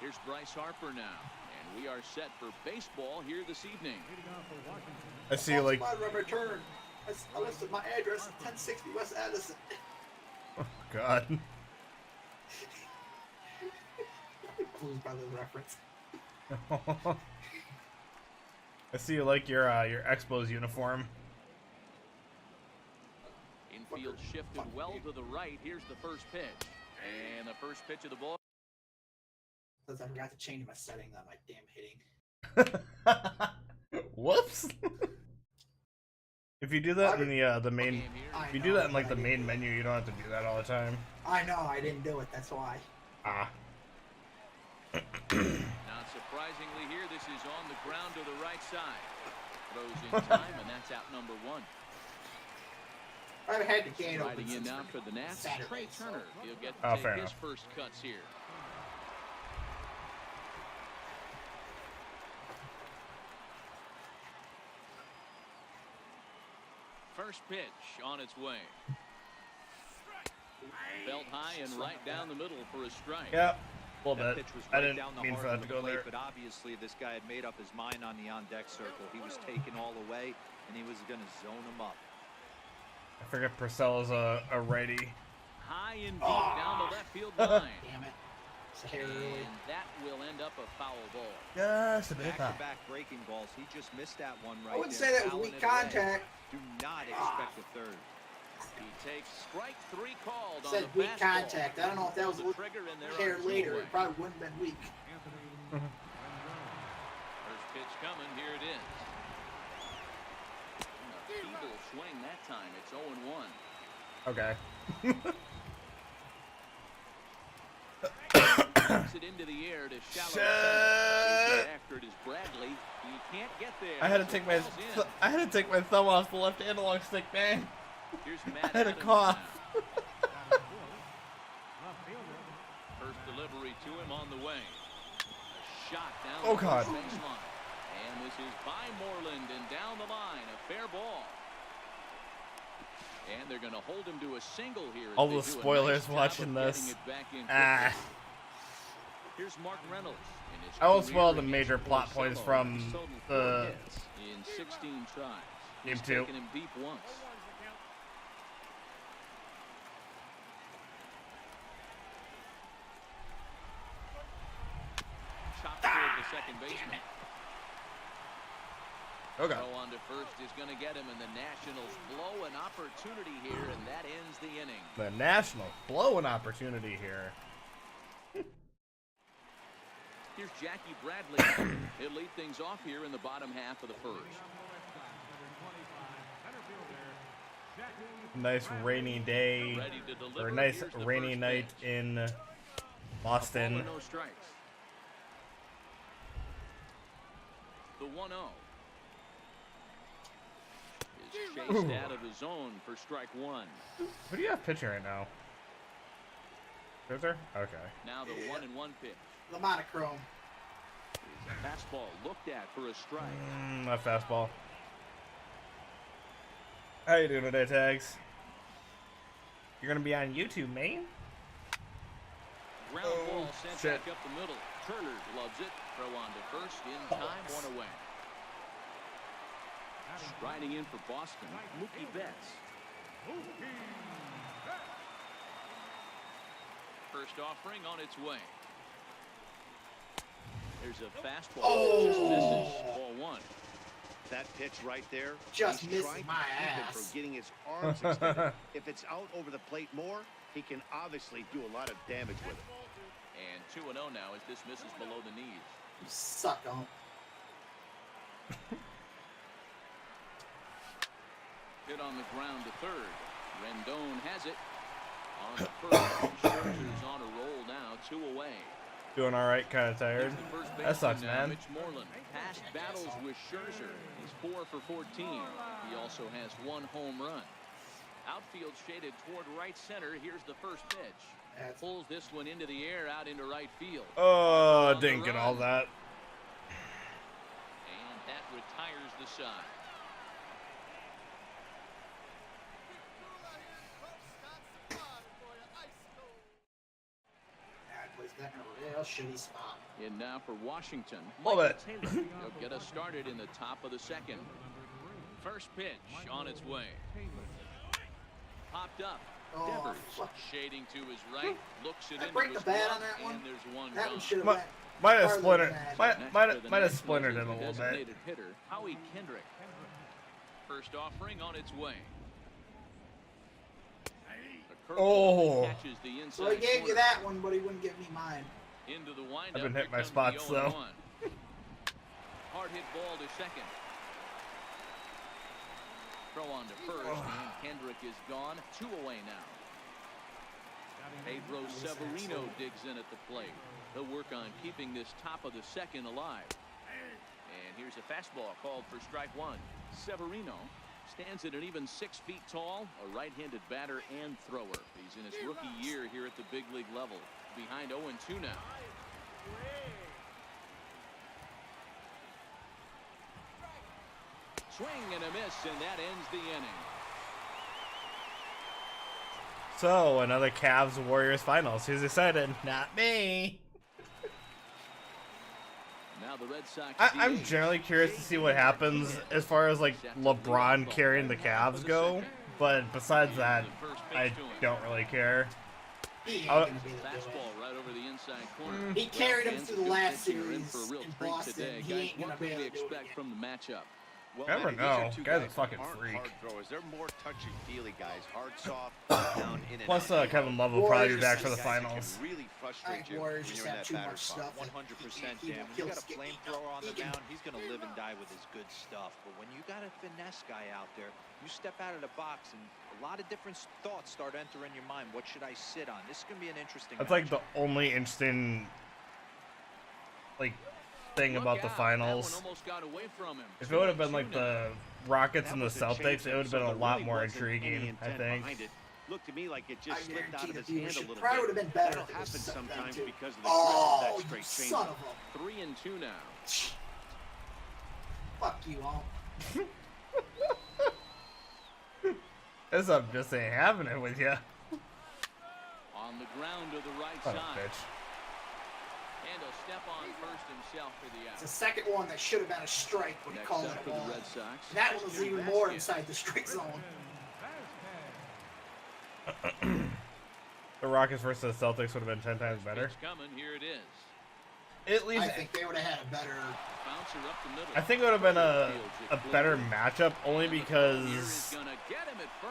Here's Bryce Harper now, and we are set for baseball here this evening. I see, like. My return. I listed my address, 1060 West Addison. Oh God. Blues Brothers reference. I see you like your Expos uniform. Infield shifted well to the right. Here's the first pitch. And the first pitch of the ball. Because I forgot to change my settings on my damn hitting. Whoops. If you do that in the main, if you do that in like the main menu, you don't have to do that all the time. I know, I didn't do it. That's why. Ah. Not surprisingly here, this is on the ground to the right side. Throws in time, and that's out number one. I've had the gate open Riding in now for the Nats, Saturday, Trey Turner. So. He'll get to take his first cuts here. First pitch on its way. Belt high and right down the middle for a strike. Yep. A little bit. Right I didn't mean for that to go there. But obviously, this guy had made up his mind on the on-deck circle. He was taken all the way, and he was going to zone him up. I forget Purcell's a righty. High and deep down the left field line. Damn it. And that will end up a foul ball. Just a bit. Back-to-back breaking balls. He just missed that one right there. I wouldn't say that was weak contact. Do not expect a third. He takes strike three called on said the weak fastball. contact. I don't know if that was a hair later. It probably wouldn't have been weak. First pitch coming. Here it is. A feeble swing that time. It's 0-1. Okay. Takes it into the air to shallow center. After it is Bradley. He can't get there. I had to take my thumb off the left analog stick, man. Here's Matt I had a cough. First delivery to him on the way. A shot down oh the God. baseline. And this is by Moreland and down the line. A fair ball. And they're going to hold him to a single here. All the spoilers watching this. Here's Mark Reynolds. I won't spoil the major plot points from the in 16 tries. Game 2. Taken him deep once. Chopped toward the second baseman. Okay. Throw on to first is going to get him, and the Nationals blow an opportunity here, and that ends the inning. The Nationals blow an opportunity here. Here's Jackie Bradley. He'll lead things off here in the bottom half of the first. Nice rainy day, or nice rainy night in Boston. No strikes. The 1-0 is chased out of the zone for strike one. Who do you have pitching right now? Scherzer? Okay. Now the 1-1 pitch. The monochrome. Fastball looked at for a strike. Not fastball. How you doing today, Tags? You're gonna be on YouTube, man? Ground ball sent back up the middle. Turner loves it. Throw on to first. In time, one away. Striding in for Boston, Mookie Betts. First offering on its way. There's a fastball. Just misses. Ball one. That pitch right there. Just missed my ass. From getting his arms extended. If it's out over the plate more, he can obviously do a lot of damage with it. And 2-0 now as this misses below the knees. You suck on. Hit on the ground to third. Rendon has it. On the first. Scherzer's on a roll now. 2 away. Doing all right, kind of tired. That sucks, now, man. Mitch Moreland. Past battles with Scherzer. He's 4 for 14. He also has 1 home run. Outfield shaded toward right center. Here's the first pitch. Pulls this one into the air, out into right field. Oh, didn't get all that. And that retires the side. That was that in a real shitty spot. In now for Washington. Love it. Taylor. He'll get us started in the top of the second. First pitch on its way. Popped up. Devers shading to his right. Looks it into his glove, and there's one gone. Might have splintered. Might have splintered it a little bit. Hitter, Howie Kendrick. First offering on its way. Oh. Catches the inside So he gave corner. you that one, but he wouldn't give me mine. Into the windup. I've been hitting my Here comes spots, the though. 0-1. Hard hit ball to second. Throw on to first, and Kendrick is gone. 2 away now. Pedro Severino digs in at the plate. They'll work on keeping this top of the second alive. And here's a fastball called for strike one. Severino stands at an even 6 feet tall, a right-handed batter and thrower. He's in his rookie year here at the big league level. Behind 0-2 now. Swing and a miss, and that ends the inning. So, another Cavs-Warriors finals. Who's excited? Not me. Now the Red Sox. I'm generally curious to see what happens as far as like LeBron carrying the Cavs go, but besides that, I don't really care. He ain't gonna be the Fastball right over the inside corner. He carried him through the last Pitching are in series for a real in treat Boston. today. He Guys, ain't gonna what be can we able to do it expect again. from the matchup? Well, Never Manny, these know. are two Guy's a guys fucking that aren't freak. hard throwers. They're more touchy-feely guys. Hard, soft, down, in and Plus, out. Kevin Love will probably be Warriors back for the Guys that can finals. really I frustrate think you Warriors when just you're in have that too batter's much box. stuff. 100%, He Jam. won't You kill got a Skip. flamethrower on the He can- mound, he's going to live and die with his good stuff. But when you got a finesse guy out there, you step out of the box and a lot of different thoughts start entering your mind. What should I sit on? This is going to be an interesting That's like the matchup. only interesting like thing about the finals. If it would have been like the Rockets and the Celtics, it would have been a lot more intriguing, I think. Looked to me like it I just slipped out guarantee of the his hand a viewership little probably would bit. have been better That'll if it happen was set sometimes down, too. because of the Oh, that you straight son change. of a... 3-2 now. Fuck you all. This up just ain't having it with ya. On the ground to the right What a side. bitch. And he'll step on first himself for the It's out. the second one that should have been a strike, but he Next called up it for a the ball. Red Sox. That one was even more inside the strike zone. The Rockets versus the Celtics would have been 10 times better. It's coming. Here it is. At least I think they would have had a better... Bouncer up the middle. I think it would have been a better matchup only because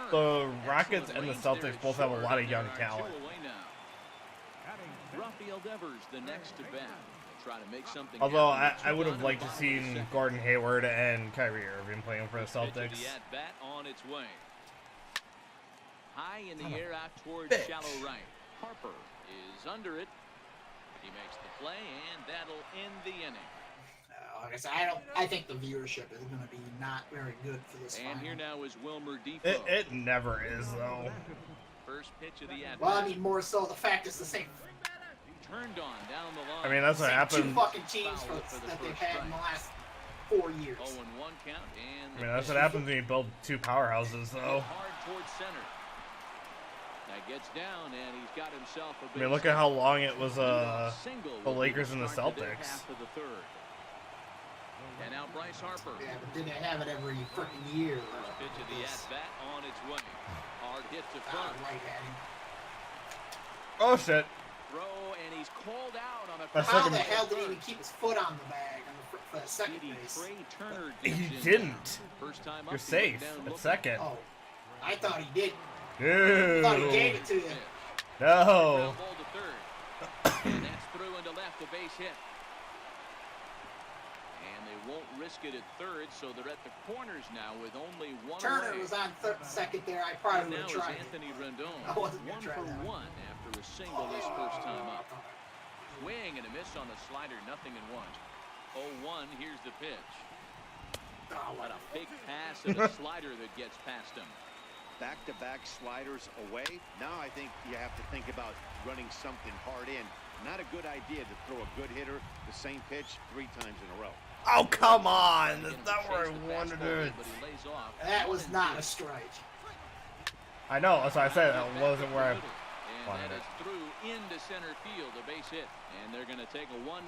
the Rockets and the Celtics both have a lot of young talent. Rafael Devers, the next to bat. Try to make something Although happen. I would have liked to seen Gordon Hayward and Kyrie Irving playing for the Pitch of Celtics. the at-bat on its way. High in the Son of air out towards bitch. shallow right. Harper is under it. He makes the play, and that'll end the inning. Like I said, I think the viewership is going to be not very good for this And final. here now is Wilmer Defoe. It never is, though. First pitch of the at-bat. Well, I mean, more so the fact it's the same. Turned on down the line. I mean, that's what Same two happened. fucking teams Foul for the that they've first had in the last 4 years. 0-1 count, and I mean, that's what happens when you build two powerhouses, though. hard towards center. That gets down, and he's got himself a I mean, look at how long it was the the Lakers and the Celtics. Half of the third. And now Bryce Harper. Yeah, but didn't have it every freaking year. First pitch of the at-bat on its way. Hard hit to front. Right at him. Oh shit! Throw, and he's called out on a That's How second- the hell did he even keep his foot on the bag for the second Speedy base? Trey Turner He digs in. didn't. First time up, You're he safe went down at looking. second. Oh, I thought he did. I thought he gave No. it to you. No. Ground ball to third. And that's through into left, a base hit. And they won't risk it at third, so they're at the corners now with only one Turner away. was on second there. I And probably now would is have tried it. Anthony Rendon. I wasn't gonna One try for that one. one after a single his first time up. Swing and a miss on the slider, nothing in one. 0-1, here's the pitch. Oh, What a big pass and a slider that gets past him. Back-to-back sliders away. Now I think you have to think about running something hard in. Not a good idea to throw a good hitter the same pitch 3 times in a row. Oh come on! Trying to That's get him not to where I chase the wanted fastball, it. but he lays off. That was 1-2. not a strike. I know. That's why I said that wasn't where I And wanted that it. is through into center field, a base hit. And they're going to take a 1-0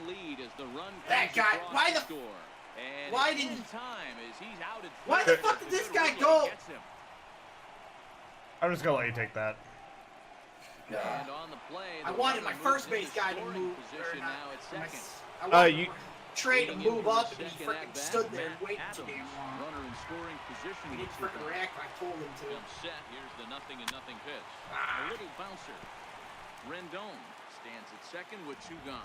lead as the run that comes guy, across why the score. And why didn't time as he's out at why the fuck did this guy go? I'm just gonna let you take that. And on the play, I wanted my first base guy to move. Position now at second. I wanted Trey to move up, and he freaking stood there and waited too damn long. Runner in scoring position. He didn't freaking react when I told him to. Set. Here's the 0-0 pitch. A little bouncer. Rendon stands at second with 2 gone.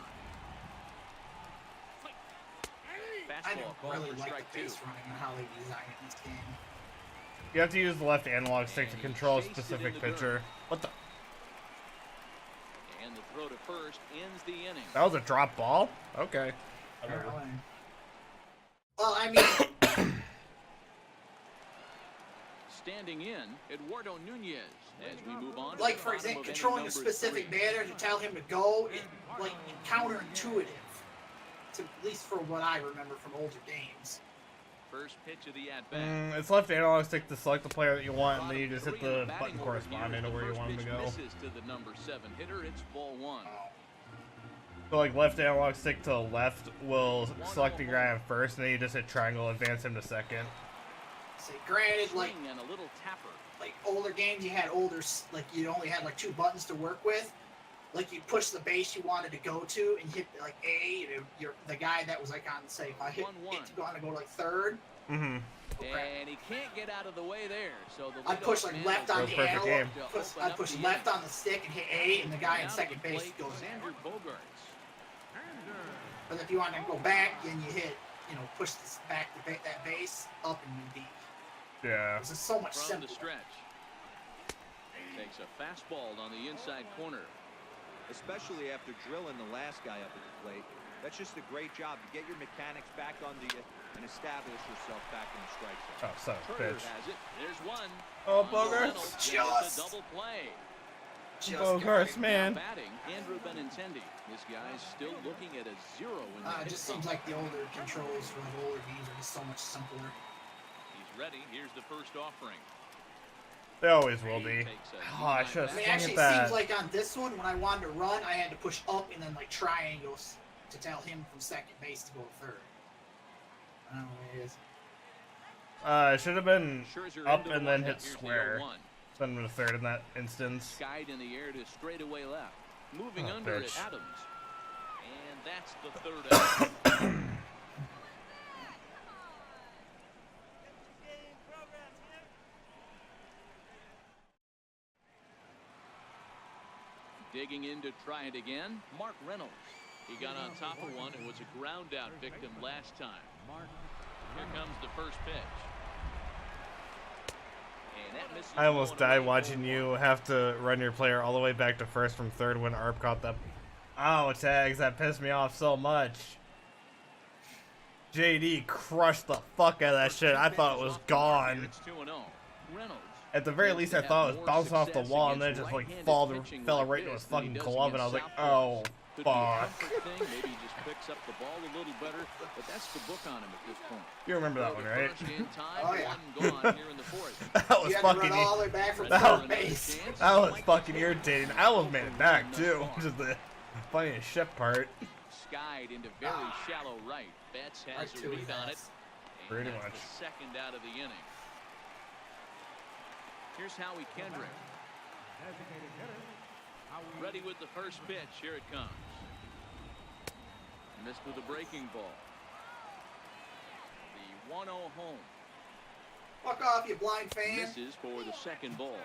I Fastball don't really called for like strike the 2. base running and how they design it in this game. You have to use the left analog stick to control a specific pitcher. What the? And the throw to first ends the inning. That was a drop ball? Okay. Well, I mean, Standing in, Eduardo Nunez as we move on. like for example, controlling a specific batter to tell him to go is like counterintuitive. To, at least for what I remember from older games. First pitch of the at-bat. It's left analog stick to select the player that you want, and then you just hit the button corresponding to where you want him to go. Misses to the number 7 hitter. It's ball 1. So like left analog stick to the left will select the guy on first, and then you just hit triangle, advance him to second. Say, granted, like And a little tapper. like older games, you had like you only had like 2 buttons to work with. Like you push the base you wanted to go to and hit like A, and you're the guy that was like on, say, if I hit to go on to go to like third. Mm-hmm. And he can't get out of the way there. So I push like left on the perfect game. I push left on the stick and hit A, and the guy in second base goes Andrew Bogarts. But if you want to go back, then you hit, push this back that base up and you deep. Yeah. This is so much From simpler. the stretch. Takes a fastball on the inside corner. Especially after drilling the last guy up at the plate. That's just a great job to get your mechanics back under you and establish yourself back in the strike zone. Oh, son of a Turner bitch. has it. There's one. Oh, Bogarts. Just. A double play. Bogarts, man. Batting, Andrew Benintendi. This guy's still looking at a 0 in the It just seems like the older controls for the older games are just so much simpler. He's ready. Here's the first offering. They always will be. Oh, I should have I mean, swung actually, at it seems that. like on this one, when I wanted to run, I had to push up and then like triangles to tell him from second base to go to third. I don't know what it is. It should have been Scherzer up into the and then windup. hit Here's the square. 0-1. Then to third in that instance. Skied in the air to straightaway left. Moving Oh, under bitch. at Adams. And that's the third out. Digging in to try it again, Mark Reynolds. He got on top of one and was a ground out victim last time. Here comes the first pitch. And that misses. I almost died watching you have to run your player all the way back to first from third when Arp caught that. Oh, tags, that pissed me off so much. JD crushed the fuck out of that shit. I thought it was gone. It's 2-0. Reynolds. At the very least, I thought it was bouncing off the wall and then it just like fell right into his fucking glove, and I was like, oh fuck. Maybe he just picks up the ball a little better, but that's the book on him at this point. You remember that one, right? Oh, yeah. That was You had to run fucking. all the way back from That third base. That was fucking irritating. I almost made it back too, which is the funniest shit part. Skied into very shallow right. Betts has Right a to read his on it. ass. Pretty And that's much. the second out of the inning. Here's Howie Kendrick. Ready with the first pitch. Here it comes. Missed with a breaking ball. The 1-0 home. Fuck off, you blind fan. Misses for the second ball.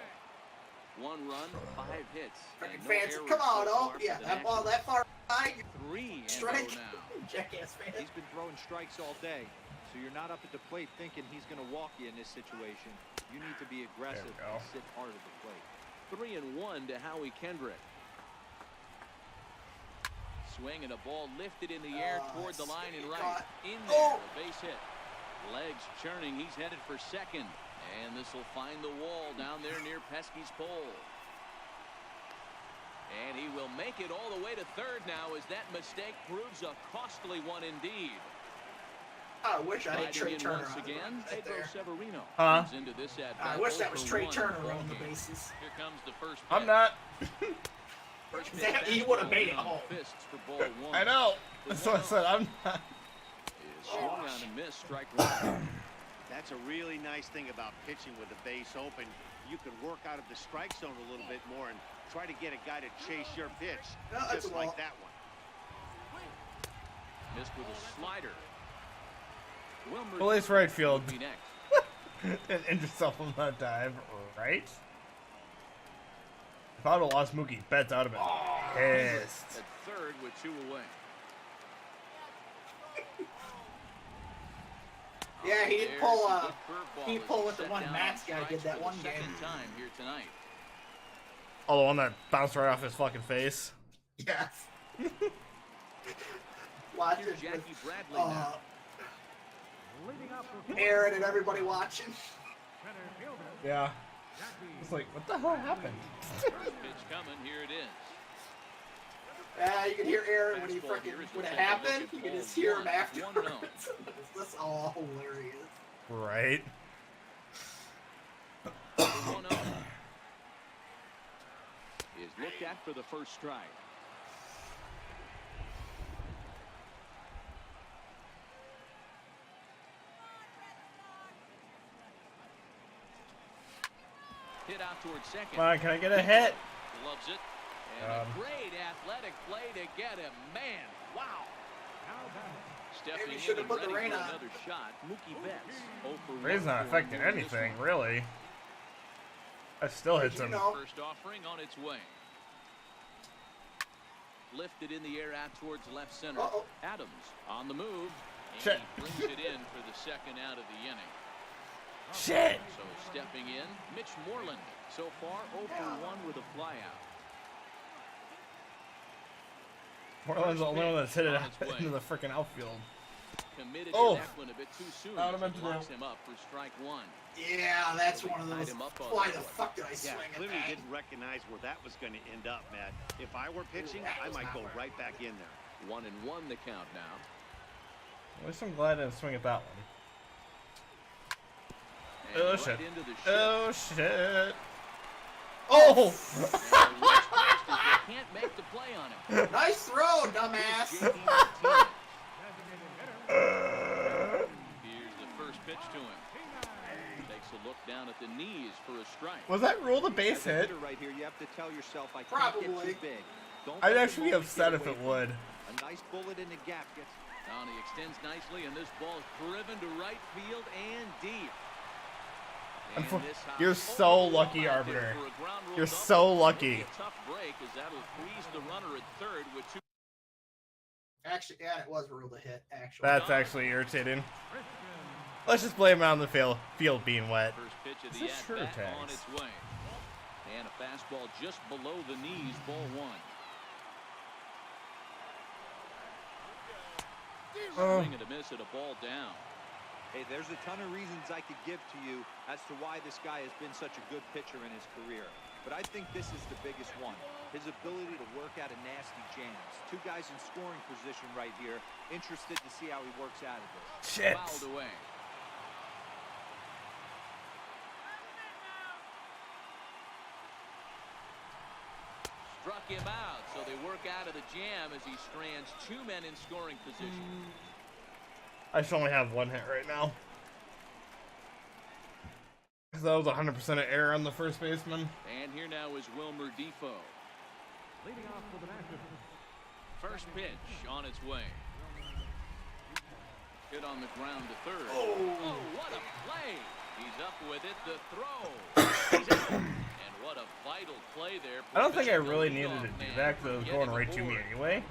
1 run, 5 hits. Freaking and no fans. errors Come on, so oh, far yeah, for the that ball Nationals. that far behind. 3 and Strike. 0 now. Jackass fan. He's been throwing strikes all day, so you're not up at the plate thinking he's going to walk you in this situation. You need to be aggressive There we go. and sit hard at the plate. 3-1 to Howie Kendrick. Swing and a ball lifted in the air toward the line and right. caught. In there, Oh. a base hit. Legs churning, he's headed for second. And this will find the wall down there near Pesky's pole. And he will make it all the way to third now as that mistake proves a costly one indeed. I wish I had Trey Sliding in Turner once on the again, run right Pedro there. Severino Huh? comes into this at I bat wish that was 0 for Trey 1 Turner ball running the game. bases. Here comes the first I'm pitch. not. He would have made it home. I know. That's what I said. I'm not. Swung on and missed, strike one. That's a really nice thing about pitching with the base open. You can work out of the strike zone a little bit more and try to get a guy to chase your pitch, just like that one. Missed with a slider. Well, it's right field. And yourself on that dive, right? If I would have lost Mookie Betts, I would have been pissed. At third with 2 away. Yeah, he didn't pull. He pulled with the one Matt's guy did that one game. Time here tonight. Oh, the one that bounced right off his fucking face. Yes. Watch it Jackie with Bradley now. Aaron and everybody watching. Yeah. It's like, what the hell happened? First pitch coming, here it is. You can hear Aaron when when it happened. You can just hear him afterwards. That's all hilarious. Right. 1-0 is looked at for the first strike. Hit out towards second. Come on, can I get a hit? Loves it. And a great athletic play to get him. Man, wow. Stepping Maybe should have put the rain on. Another shot. Mookie Betts. Rain's not affecting anything, really. That still hits him. First offering on its way. Lifted in the air out towards left center. Adams on the move. And Shit. he brings it in for the second out of the inning. Shit. So stepping in, Mitch Moreland. So far, 0 for 1 with a flyout. Moreland's the only one that's hit it into the freaking outfield. Committed to that one a bit too soon. Locks him up for strike one. Yeah, that's one of those. Why the fuck did I swing it Clearly back? didn't recognize where that was going to end up, Matt. If I were pitching, I might go right back in there. 1-1 the count now. At least I'm glad I didn't swing at that one. And Oh, right shit. into the Oh, shit. Oh! You can't make the play on him. Nice throw, dumbass. Here's the first pitch to him. Takes a look down at the knees for a strike. Was that rule the base hit? Right here, you have to tell yourself, I can't Probably. get too big. Don't I'd let actually be the moment upset get if away it from would. you. A nice bullet in the gap gets. Down, he extends nicely, and this ball is driven to right field and deep. And this You're so lucky, Arbiter. You're so lucky. A tough break as that'll freeze the runner at third with 2. Actually, yeah, it was ruled a hit. Actually, That's actually irritating. Let's just blame it on the field being wet. First pitch of This the is sure at-bat on tags. its way. And a fastball just below the knees, ball one. Swing and a miss at a ball down. Hey, there's a ton of reasons I could give to you as to why this guy has been such a good pitcher in his career. But I think this is the biggest one. His ability to work out of nasty jams. Two guys in scoring position right here. Interested to see how he works out of this. Shit. Fouled away. Struck him out, so they work out of the jam as he strands 2 men in scoring position. I should only have one hit right now. Because that was 100% of error on the first baseman. And here now is Wilmer Defoe. Leading off for the Masters. First pitch on its way. Hit on the ground to third. Oh, what a play! He's up with it. The throw. He's out. And what a vital play there. I don't think I really needed to do that because it was going right to me anyway.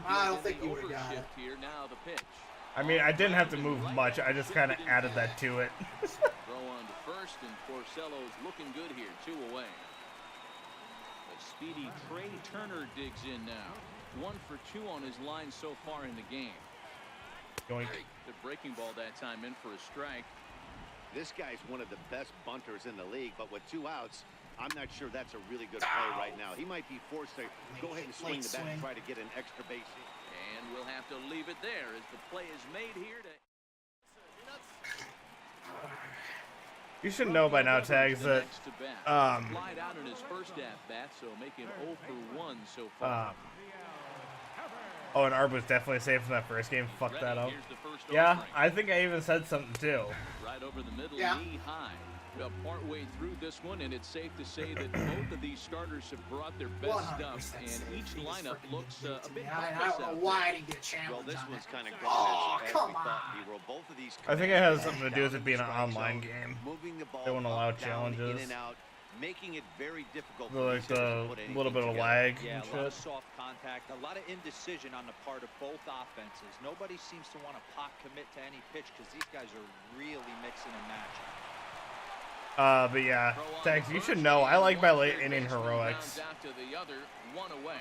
I don't think you would have got it. Here now the pitch. I mean, I didn't have to move much. I just kind of added that to it. Throw on to first, and Porcello's looking good here. 2 away. The speedy Trey Turner digs in now. 1 for 2 on his line so far in the game. Going. The breaking ball that time in for a strike. This guy's one of the best bunters in the league, but with 2 outs, I'm not sure that's a really good play right now. He might be forced to go ahead and swing the bat and try to get an extra base hit. And we'll have to leave it there as the play is made here to... You should know by now, Tags, that Flied out in his first at bat, so making 0 for 1 so far. Oh, and Arb was definitely safe from that first game. Fuck that up. Yeah, I think I even said something too. Right over the middle, knee high. Partway through this one, and it's safe to say that both of these starters have brought their best stuff, and each lineup looks a bit helpless. I don't know why I didn't get a challenge. Well, this one's kind of come on. Both of these I think it has something to do with it being an online game. moving the ball They won't allow up, down, challenges. in and out, making it very difficult Like for the put anything little bit of together. lag Yeah, and a lot of shit. soft contact, a lot of indecision on the part of both offenses. Nobody seems to want to pot commit to any pitch because these guys are really mixing and matching. But yeah, Tags, you should know I like my late inning heroics. Out to the other, one away.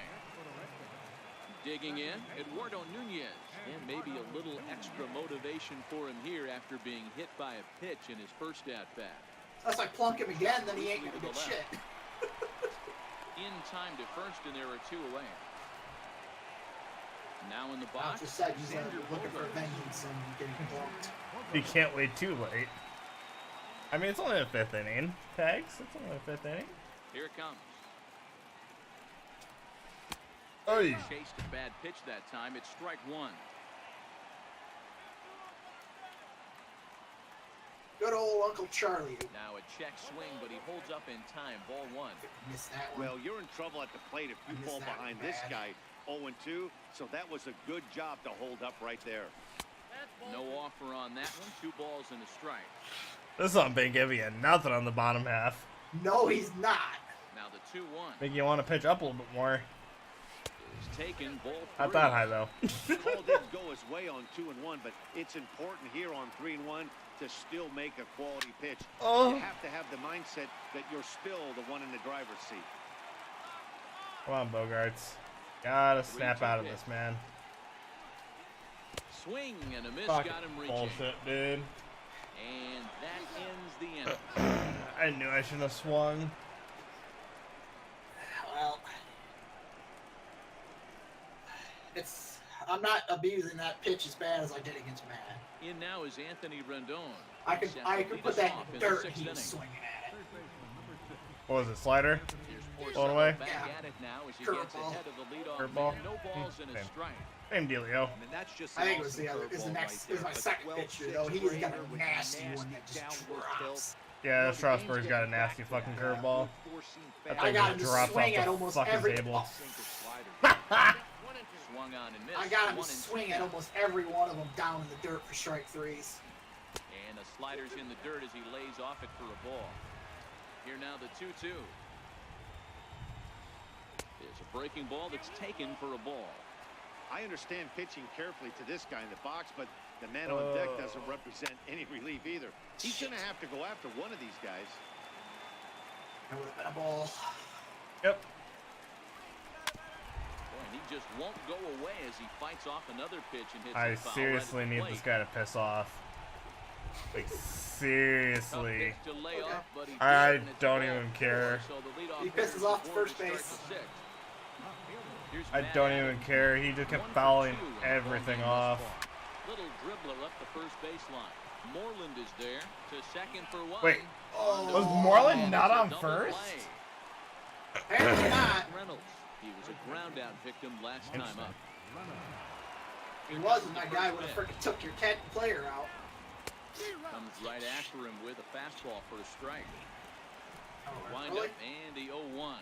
Digging in, Eduardo Nunez, and maybe a little extra motivation for him here after being hit by a pitch in his first at bat. That's like plunk him again, then he ain't gonna get shit. In time to first, and there are 2 away. Now in the I box. just said he's looking for vengeance and getting plunked. You can't wait too late. I mean, it's only the 5th inning, Tags. It's only the 5th inning. Here it comes. Oh, Chased a bad pitch that time. It's strike 1. Good old Uncle Charlie. Now a check swing, but he holds up in time. Ball 1. Missed that one. Well, you're in trouble at the plate if you I fall missed that behind one this bad. guy 0-2, so that was a good job to hold up right there. No offer on that one. 2 balls and a strike. this one been giving you nothing on the bottom half. No, he's not. Now the 2-1 Make you want to pitch up a little bit more. is taken. Ball 3. Not that high though. The ball didn't go his way on 2-1, but it's important here on 3-1 to still make a quality pitch. Oh. You have to have the mindset that you're still the one in the driver's seat. Come on, Bogarts. Gotta snap out of this, man. Swing and a miss. Fuck Got him reaching. bullshit, dude. And that ends the inning. I knew I shouldn't have swung. Well, I'm not abusing that pitch as bad as I did against Matt. In now is Anthony Rendon. I could put that in the dirt and he was inning. swinging at it. What was it, slider? Here's Going away? back Yeah. at it now as he Curveball. gets ahead of the leadoff Curveball. man. No balls and a Same. strike. Same dealio. I mean, that's just I think an it was the awesome other. Is the curveball next? right Is my there, second but pitcher 12-6 though. He's got Raider a with nasty nasty one that just downward drops. Yeah, Strasburg's got a nasty fucking curveball. That I thing got just him to drops swing off at the almost fucking every. table. Swung on and missed. I got him to 1 and swing 2. at almost every one of them down in the dirt for strike 3s. And the slider's in the dirt as he lays off it for a ball. Here now the 2-2. There's a breaking ball that's taken for a ball. I understand pitching carefully to this guy in the box, but the man on deck doesn't represent any relief either. He's going to have to go after one of these guys. That would have been a ball. Yep. Boy, and he just won't go away as he fights off another pitch and hits I a foul seriously right at the need plate. this guy to piss off. Like, seriously. Tough pitch to lay off, but he I did, and it's don't a ball even 4, care. so the leadoff He hitter pisses is off the aboard first to start base. the 6th. Here's I Matt don't Adams. even care. He just kept 1 for fouling 2 on the everything ball game off. thus far. Little dribbler up the first baseline. Moreland is there to second for 1. Wait, Oh, was Moreland And not it's a on double first? play. apparently not. Reynolds. He was a ground out victim last time up. He wasn't. That guy would have freaking took your player out. Comes right after him with a fastball for a strike. Wind Really? up and the 0-1.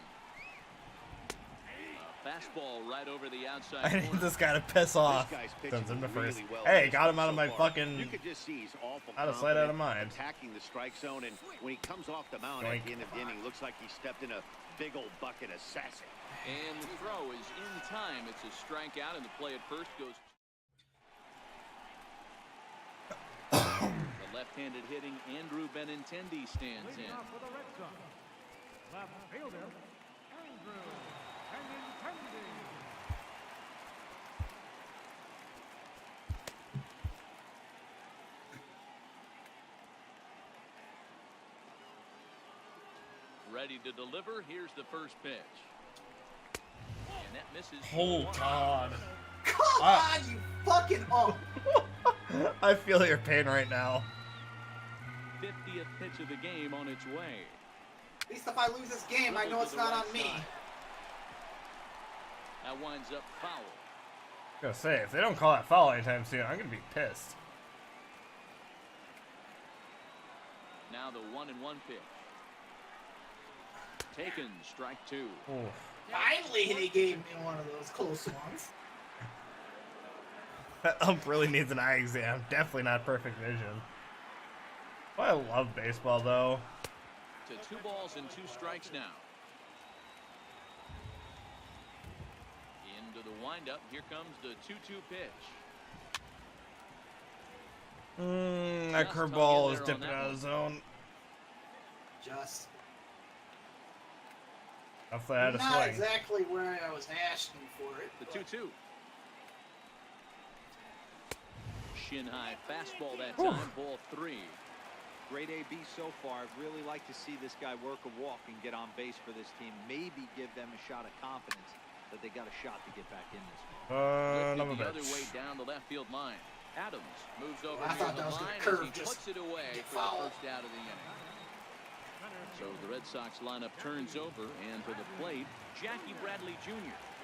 Fastball right over the outside I need corner. this guy to piss off. This guy's pitching Sends him to really first. well Hey, this got him year out of so my far. fucking. You could just see he's awful Out of sight, out of confident, mind. attacking the strike zone, and when he comes off the mound Yoink. at the end of the inning, looks like he stepped in a big old bucket of sassy. And the throw is in time. It's a strikeout, and the play at first goes. The left-handed hitting Andrew Benintendi stands in. Leading off for the Red Sox, left fielder, Andrew Benintendi. Ready to deliver. Here's the first pitch. And that misses. Hold on. Come on, you fucking I feel your pain right now. 50th pitch of the game on its way. At least if I lose this game, I know it's not on me. That winds up foul. I was gonna say, if they don't call that foul anytime soon, I'm gonna be pissed. Now the 1-1 pitch. Taken, strike 2. Ooh. Finally, they gave me one of those close ones. That ump really needs an eye exam. Definitely not perfect vision. Oh, I love baseball, though. To 2 balls and 2 strikes now. Into the windup. Here comes the 2-2 pitch. That curveball is dipping out of the zone. Just. Hopefully I had a Not swing. exactly where I was asking for it. The 2-2. Shin high fastball that time. Ball 3. Great AB so far. I'd really like to see this guy work a walk and get on base for this team. Maybe give them a shot of confidence that they got a shot to get back in this one. Another the other bitch. way down the left field line. Adams moves over I near thought the that was line gonna curve, as he just puts it away get for the foul. first out of the inning. So the Red Sox lineup turns over, and to the plate, Jackie Bradley Jr.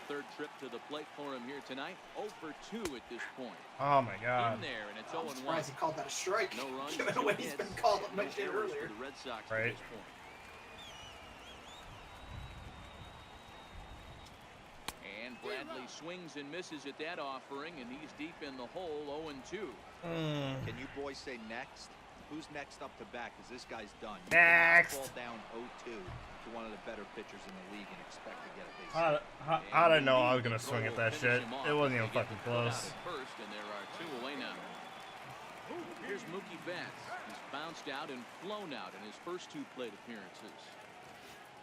Third trip to the plate for him here tonight. 0 for 2 at this point. Oh my god. In there, and it's I'm 0-1. surprised he called that a strike. No runs, Given the 2 way he's been hits, called no mentioned errors earlier. for the Red Sox Right. at this point. And Bradley swings and misses at that offering, and he's deep in the hole, 0-2. Can you boys say next? Who's next up to bat? Because this guy's done. You Next. cannot fall down 0-2 to one of the better pitchers in the league and expect to get a base. How'd I know I was gonna swing at that shit? It wasn't even fucking close. First, and there are 2 away now. Here's Mookie Betts. He's bounced out and flown out in his first 2 plate appearances.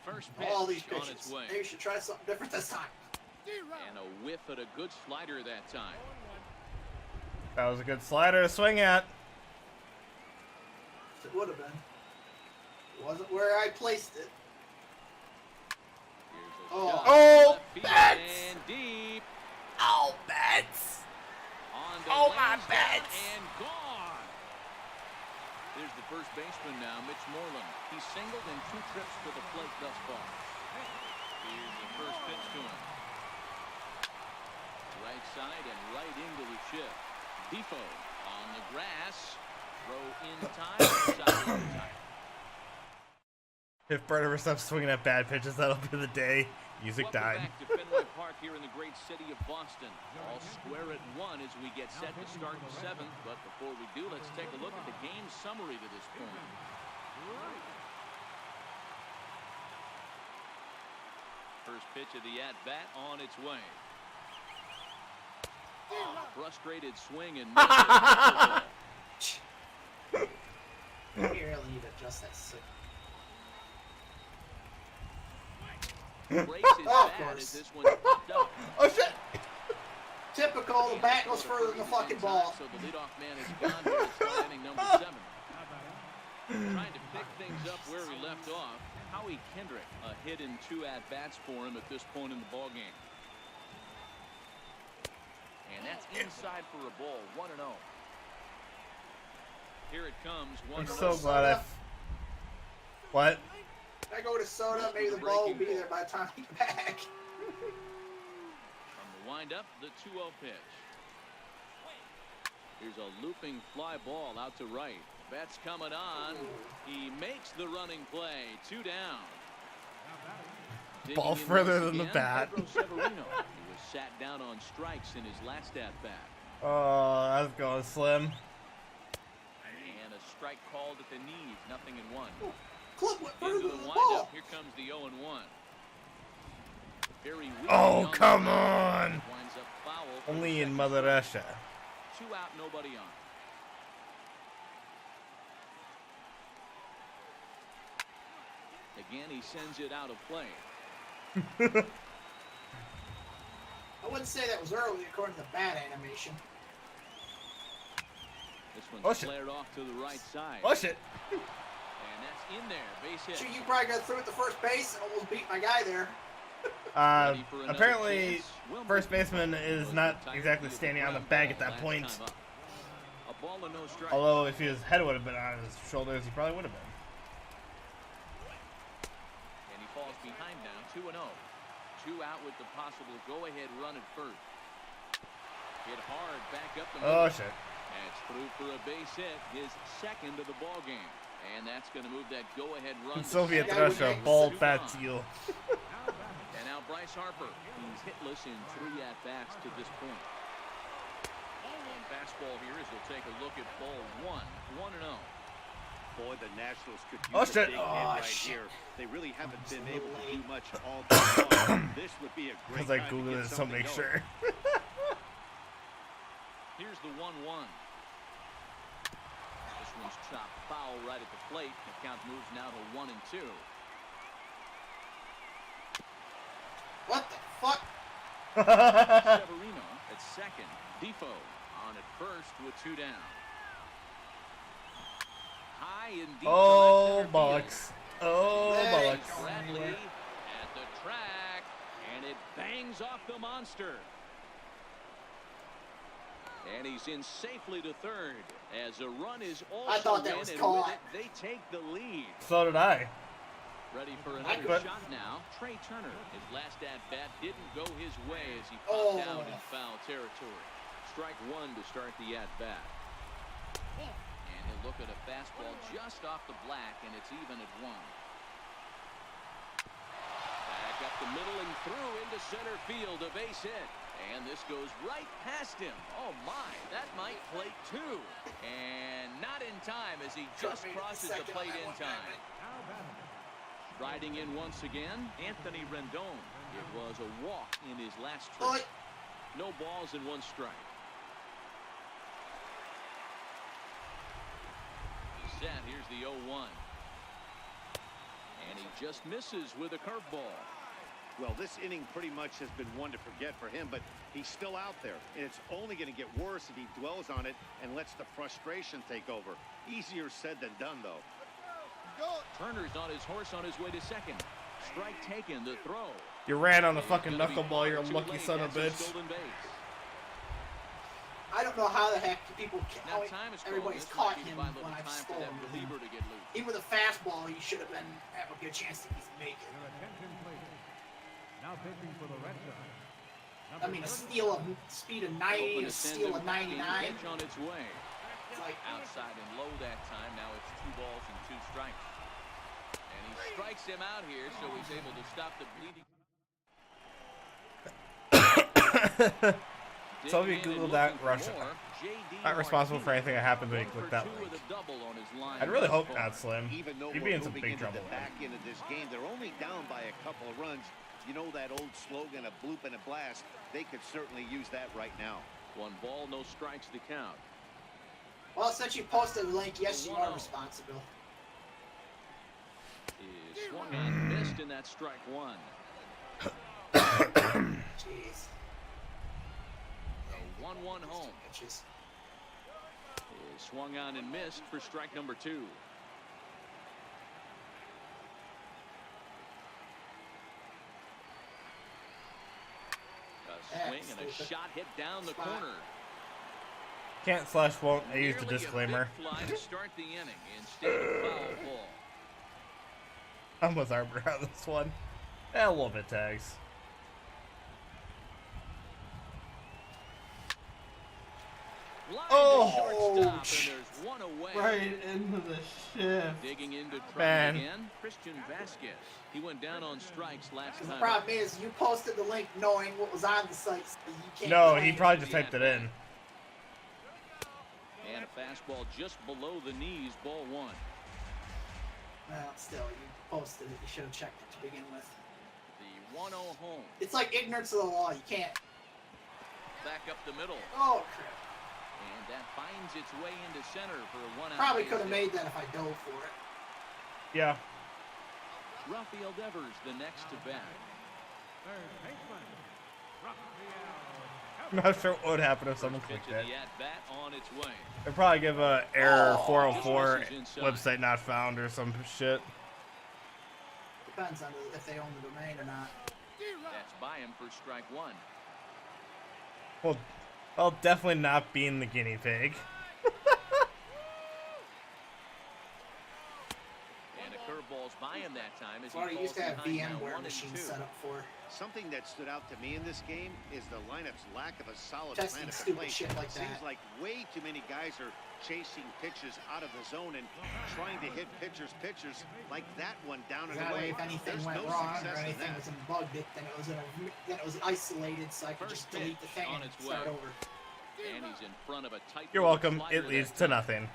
First pitch All these on its pitches. way. Maybe you should try something different this time. And a whiff at a good slider that time. That was a good slider to swing at. It would have been. It wasn't where I placed it. Here's a Oh. shot Oh, left field Betts! and deep. Oh, Betts! On Oh, my Lansdowne Betts! and gone. There's the first baseman now, Mitch Moreland. He's singled in 2 trips to the plate thus far. Here's the first pitch to him. Right side and right into the chip. Defoe on the grass. Throw in time. Side in time. If Bert ever stops swinging at bad pitches, that'll be the day music Welcome died. back to Fenway Park here in the great city of Boston. All square at 1 as we get set to start the 7th. But before we do, let's take a look at the game summary to this point. First pitch of the at-bat on its way. Frustrated swing and miss. Barely need to adjust that sick. Breaks his Of bat course. as this one's popped up. Oh shit! Typical, the bat goes further than the fucking ball. So the leadoff man is gone here to start inning number 7. Trying to pick things up where he left off. Howie Kendrick, a hit in 2 at-bats for him at this point in the ballgame. And that's inside for a ball, 1-0. Here it comes, 1-0. I'm so glad I... What? If I go to soda, maybe the ball will be there by the time I get back. From the windup, the 2-0 pitch. Here's a looping fly ball out to right. Betts coming on. He makes the running play. 2 down. Ball Digging in further once than the again, bat. Pedro Severino. He was sat down on strikes in his last at-bat. Oh, that's going slim. And a strike called at the knees. 0-1. Club went further Into than the the windup. ball. Here comes the 0-1. Very weak Oh, on come the on! winds up foul for Only the in second Mother strike. Russia. 2 out, nobody on. Again, he sends it out of play. I wouldn't say that was early according to the bat animation. This Oh, one's shit. flared off to the right side. Oh shit! And that's in there. Base hit. Sure, you probably got through at the first base and almost beat my guy there. Ready for another Apparently, chance. Wilmer first baseman is was not retired exactly via the standing on the ground bag ball at that last point. time up. A Ball and no strike. Although if his head would have been on his shoulders, he probably would have been. And he falls behind now, 2-0. 2 out with the possible go-ahead run at first. Hit hard back up the middle. Oh shit. That's through for a base hit, his second of the ball game. And that's going to move that go-ahead run. Soviet Russia, bald fat seal. And now Bryce Harper. He's hitless in 3 at-bats to this point. Fastball here as he'll take a look at ball 1. 1-0. Boy, the Nationals could use Oh, a shit. big hit Oh, right shit. here. They really haven't been able to do much all day long. This would be a great Because I time to googled get it to something make going. sure. Here's the 1-1. This one's chopped foul right at the plate. The count moves now to 1-2. What the fuck? Severino at second. Defoe on at first with 2 down. High and deep. Oh, to left center bollocks. Oh, Hey, bollocks. field. Bradley at the track, and it bangs off the monster. And he's in safely to third as a run is also I thought that in, was and caught. with it, they take the lead. So did I. Ready for another But- shot now. Trey Turner, his last at-bat didn't go his way as he Oh. popped out in foul territory. Strike 1 to start the at-bat. And he'll look at a fastball just off the black, and it's even at 1. Back up the middle and through into center field, a base hit. And this goes right past him. Oh my, that might plate 2. And not in time as he just crosses the plate in time. Riding in once again, Anthony Rendon. It was a walk in his last trip. No balls and 1 strike. Set, here's the 0-1. And he just misses with a curveball. Well, this inning pretty much has been one to forget for him, but he's still out there. And it's only going to get worse if he dwells on it and lets the frustration take over. Easier said than done, though. Turner's on his horse on his way to second. Strike taken, the throw. You ran on the fucking knuckleball, you're a lucky son of a bitch. Stolen base. I don't know how the heck people Now time is everybody's called. caught This him might be when by I've little time for stolen that him. reliever to get loose. Even with a fastball, he should have have a good chance to make it. Your attention, please. Now pitching for the Red Sox. I mean, a steal of speed of 90, a steal of 99. Pitch on its way. It's like Outside and low that time. Now it's 2 balls and 2 strikes. And he strikes him out here, so he's able to stop the bleeding. So if you Google that, Russia. Not responsible for anything that happened when you click that link. I'd really hope not, Slim. Even though You'd we're be in some moving big into trouble. the back end of this game, they're only down by a couple of runs. You know that old slogan, a bloop and a blast. They could certainly use that right now. 1 ball, no strikes to count. well, since you posted the link, yes, you are responsible. Is swung on, missed, and that's strike 1. Jeez. A 1-1 home. Bitches. Is swung on and missed for strike number 2. A swing and a shot hit down the corner. Can't / won't. I used the Nearly a disclaimer. big fly to start the inning instead of foul ball. I'm with Arbiter on this one. A little bit tags. Line Oh, to shortstop, and there's 1 away. Right into the shift. Digging into trouble Man. again, Christian Vasquez. He went down on strikes last The time. problem is, you posted the link knowing what was on the site. So you can't No, find he it. probably just typed it in. And a fastball just below the knees, ball 1. Well, still, you posted it. You should have checked it to begin with. The 1-0 home. It's like ignorance of the law. You can't. Back up the middle. Oh, crap. And that finds its way into center for a 1-out. Probably base could have hit. made that if I dove for it. Yeah. Rafael Devers, the next to bat. Third baseman, Rafael. I'm not sure what would happen if someone Pitch clicked of it. the at-bat on its way. They'd probably give a error Oh, 404 just misses inside. website not found or some shit. Depends on if they own the domain or not. That's by him for strike 1. Well, definitely not being the guinea pig. that time as Florida he used to have falls behind now, VMware 1-2. machines set up for Something that stood out to me in this game is the lineup's lack of a solid testing plan of stupid play. shit like Seems that. like way too many guys are chasing pitches out of the zone and trying to hit pitchers like that one down and That way, away. if anything There's went no wrong or success in anything that. was bugged it, then it was isolated, so I could First just delete the pitch thing on and its start way. over. And he's in front of a tight. You're welcome. It leads to nothing.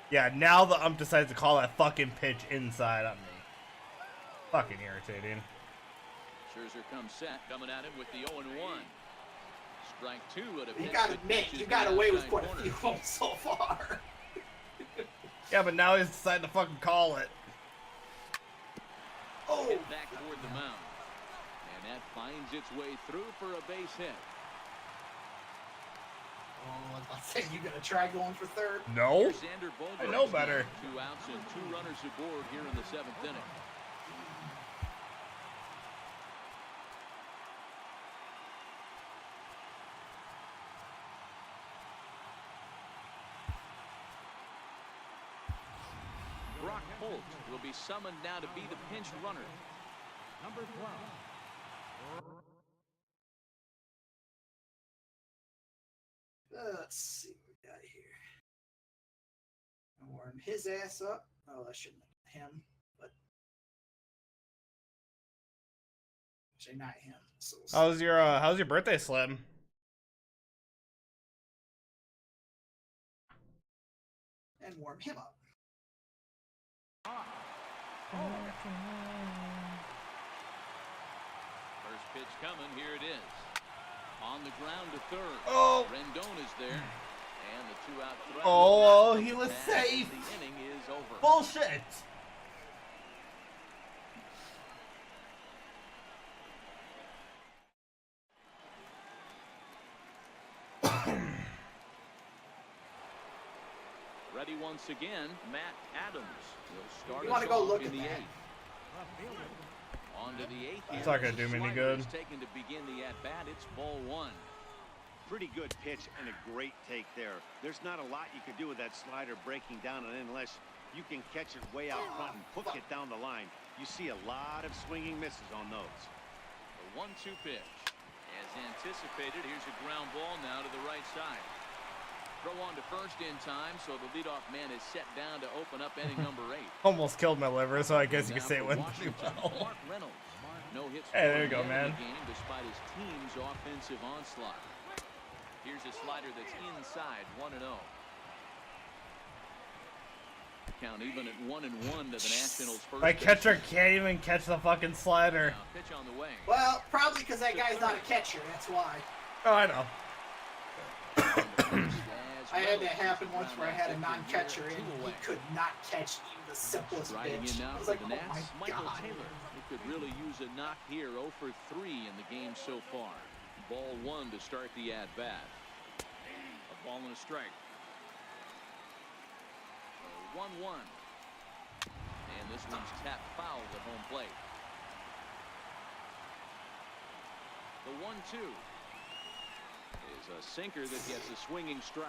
Yeah, now the ump decides to call that fucking pitch inside on me. Fucking irritating. Scherzer comes set, coming at him with the 0-1. Strike two at a You pitch gotta that admit, pitches you got the away with outside quite a corner. few homes so far. Yeah, but now he's decided to fucking call it. Oh, Hit back toward the mound. And that finds its way through for a base hit. I was about to say, you gonna try going for third? No. Here's Xander Bogaerts I know better. now. 2 outs and 2 runners aboard here in the 7th inning. Brock Holt will be summoned now to be the pinch runner. Number 12. Let's see what we got here. Warm his ass up. Oh, I shouldn't have him, but actually not him. So How's your birthday, Slim? and warm him up. First pitch coming. Here it is. On the ground to third. Oh. Rendon is there. And the 2-out threat. Oh, he was safe. The inning is over. Bullshit. Ready once again, Matt Adams will start You us wanna go off look in at the that. 8th. On to the 8th. It's not gonna do me any good. Taken to begin the at-bat. It's ball 1. Pretty good pitch and a great take there. There's not a lot you can do with that slider breaking down and in unless you can catch it way out front and hook it down the line. You see a lot of swinging misses on those. The 1-2 pitch. As anticipated, here's a ground ball now to the right side. Throw on to first in time, so the leadoff man is set down to open up inning number 8. Almost killed my liver, so I guess you could Now say it for went pretty Washington, well. Mark Reynolds. No hits. Hey, there you go, scored yet in man. the game despite his team's offensive onslaught. Here's a slider that's inside, 1-0. Count even at 1-1 to the Nationals' first. My catcher baseman. can't even catch the fucking slider. Now, pitch on the way. Well, probably because that guy's not a catcher. That's why. Oh, I know. I had that happen once where I had a non-catcher and he could not catch even the simplest Riding pitch. in now I was for like, the oh Nats, my Michael god. Taylor, who could really use a knock here. 0 for 3 in the game so far. Ball 1 to start the at-bat. A ball and a strike. 1-1. And this one's tapped foul at home plate. The 1-2 is a sinker that gets a swinging strike.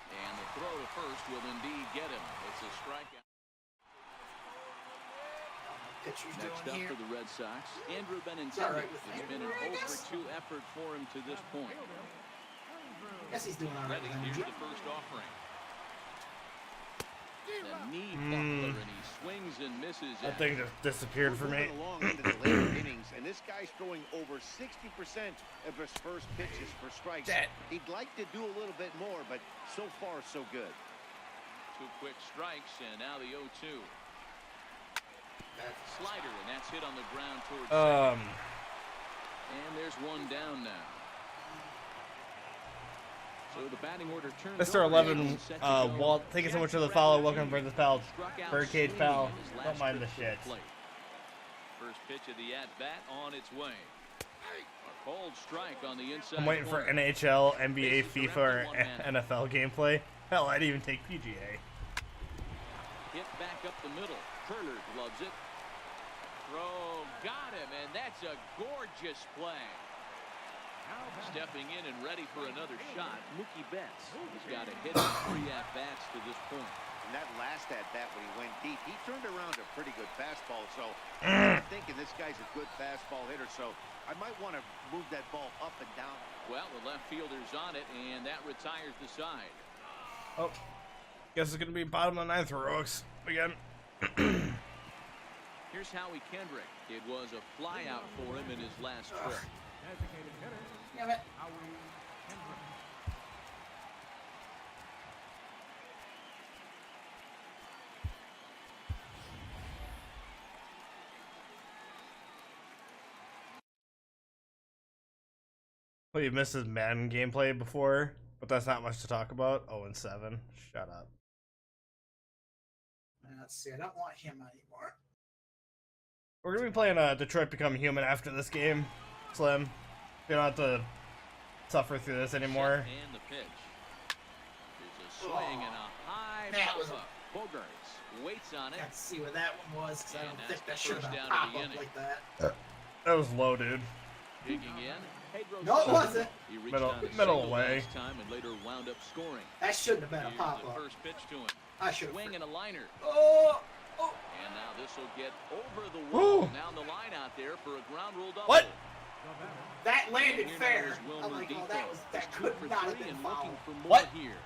And the throw to first will indeed get him. It's a strikeout. Pitcher's Next doing up here. for the Red Sox, Andrew that Benintendi. right with It's you? been an I 0 guess. for 2 effort for him to this point. I guess he's doing all right. Ready, with here's him. the first offering. The knee buckler, and he swings and misses. That at thing it. just disappeared for me. Moving along into the later innings, and this guy's throwing over 60% of his first pitches for strikes. That- He'd like to do a little bit more, but so far so good. 2 quick strikes, and now the 0-2. Slider, and that's hit on the ground towards second. And there's one down now. So the batting order turns Mr. over. 11, Set to go. Walt, thank you so much for the follow. Welcome for the pal. Struck out Birdcage Chewee pal. in his last Don't mind the trip to shit. plate. First pitch of the at-bat on its way. A cold strike on the inside. I'm waiting for corner. NHL, NBA, FIFA, or NFL gameplay. Hell, I'd even take PGA. Hit back up the middle. Turner gloves it. Throw, got him, and that's a gorgeous play. Stepping in and ready for another shot, Mookie Betts has got a hit in 3 at-bats to this point. And that last at-bat when he went deep, he turned around a pretty good fastball. So I'm thinking this guy's a good fastball hitter. So I might want to move that ball up and down. Well, the left fielder's on it, and that retires the side. Oh, guess it's going to be bottom of the ninth, heroics again. Here's Howie Kendrick. It was a flyout for him in his last trip. Designated hitter, Damn it. Howie Kendrick. Well, you missed his Madden gameplay before, but that's not much to talk about. 0-7. Shut up. Let's see. I don't want him anymore. We're going to be playing Detroit Become Human after this game, Slim. You don't have to suffer through this anymore. And the pitch. There's a swing and a high pop-up. Bogarts waits on it. Can't see what that one was because I don't think that should have down pop to the up inning. like that. That was low, dude. Digging in. Pedro No, it Sosa. wasn't. He reached Middle- on a middle single away. last time and later wound up scoring. That shouldn't have been a Here's pop the up. first pitch to him. I should Swing have. and a liner. Oh! Oh! And now this will get over the wall. Ooh. Down the line out there for a ground rule double. What? The batter, That landed And here fair. now is Wilmer I'm like, oh, Depot. that He's could 2 for not have 3 been and foul. looking for more What? here.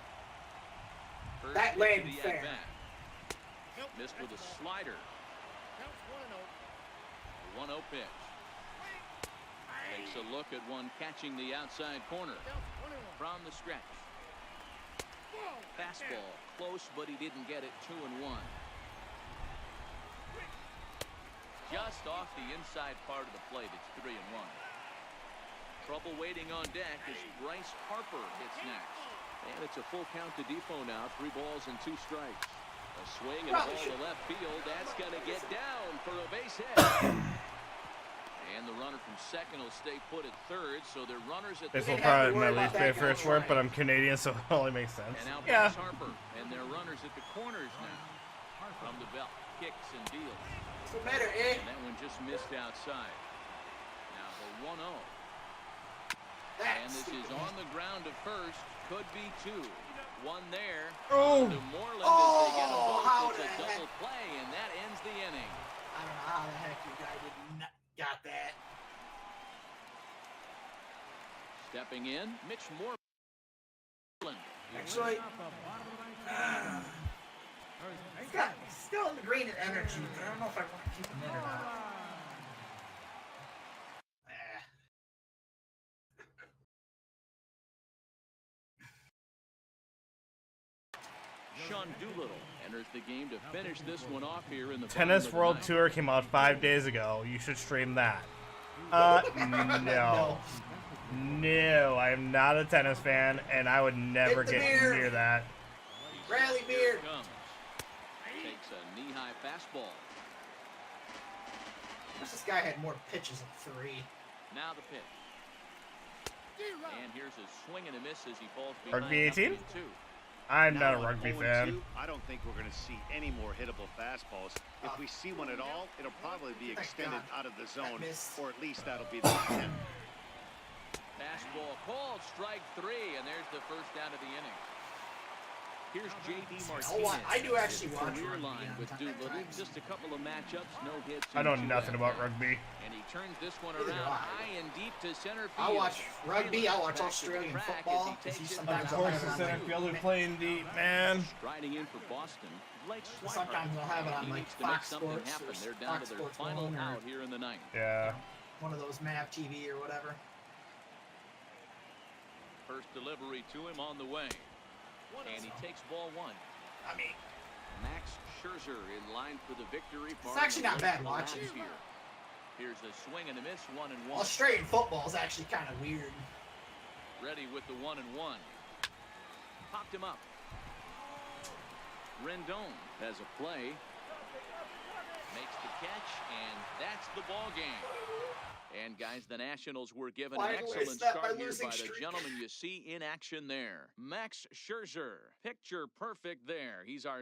First That pitch landed to the fair. at-bat. Missed with a slider. 1-0 pitch. Takes a look at one catching the outside corner from the stretch. Fastball close, but he didn't get it. 2-1. Just off the inside part of the plate. It's 3-1. Trouble waiting on deck as Bryce Harper hits next. And it's a full count to Depot now. 3 balls and 2 strikes. A swing and a ball to left field. That's going to get down for a base hit. And the runner from second will stay put at third. So they're runners at This third. will probably be my least favorite sport, but I'm Canadian, so it only makes sense. And out Yeah. Bryce Harper. And they're runners at the corners now. From the belt. Kicks and deals. What's the matter, eh? And that one just missed outside. Now the 1-0. And That's this is on the ground to first. Could be 2. 1 there. Oh. To Moreland Oh, as they get a vote. how It's the a heck? double play, and that ends the inning. I don't know how the heck you guy did not got that. Stepping in, Mitch Moreland. Actually, off the bottom of the ninth. he's still in the green and energy. But I don't know if I want to keep him in or not. Sean Doolittle enters the game to finish this one off here in the Tennis bottom of the World ninth. Tour came out 5 days ago. You should stream that. No. No, I am not a tennis fan, and I would never Hit the get beer. near that. Rally Here beer. it comes. Takes a knee-high fastball. Wish this guy had more pitches than 3. Now the pitch. And here's a swing and a miss as he falls behind. Rugby 18? 0-2. I'm not Now a on rugby 0-2, fan. I don't think we're going to see any more hittable fastballs. If we see one at all, it'll probably be Thank extended God. out of the zone, missed. or at least that'll be the intent. Fastball called, strike 3, and there's the first out of the inning. Here's J.D. Martinez. I do actually His watch career rugby line on with time- Doolittle. times. Just a couple of matchups, no hits. I know and 2 nothing about at-bats. rugby. And he turns this one Neither do around I. high and deep to center field. I watch rugby. I watch Back to the Australian track as football. he takes it Sometimes back. I'll have it on like, field playing deep, man. Striding in for Boston, Blake Swihart. Sometimes I'll have it on, He like, needs to make Fox something Sports happen. or They're down Fox to their Sports final 1 or- out here in the ninth. Yeah. one of those MAV TV or whatever. First delivery to him on the way. And he takes ball 1. I mean, Max Scherzer in line for the victory. It's actually not bad watching. Here. Here's a swing and a miss, 1-1. Australian football is actually kind of weird. Ready with the 1-1. Popped him up. Rendon has a play. Makes the catch, and that's the ball game. And guys, the Nationals were given an Finally, excellent snapped my start here losing by the streak. gentleman you see in action there. Max Scherzer, picture perfect there. He's our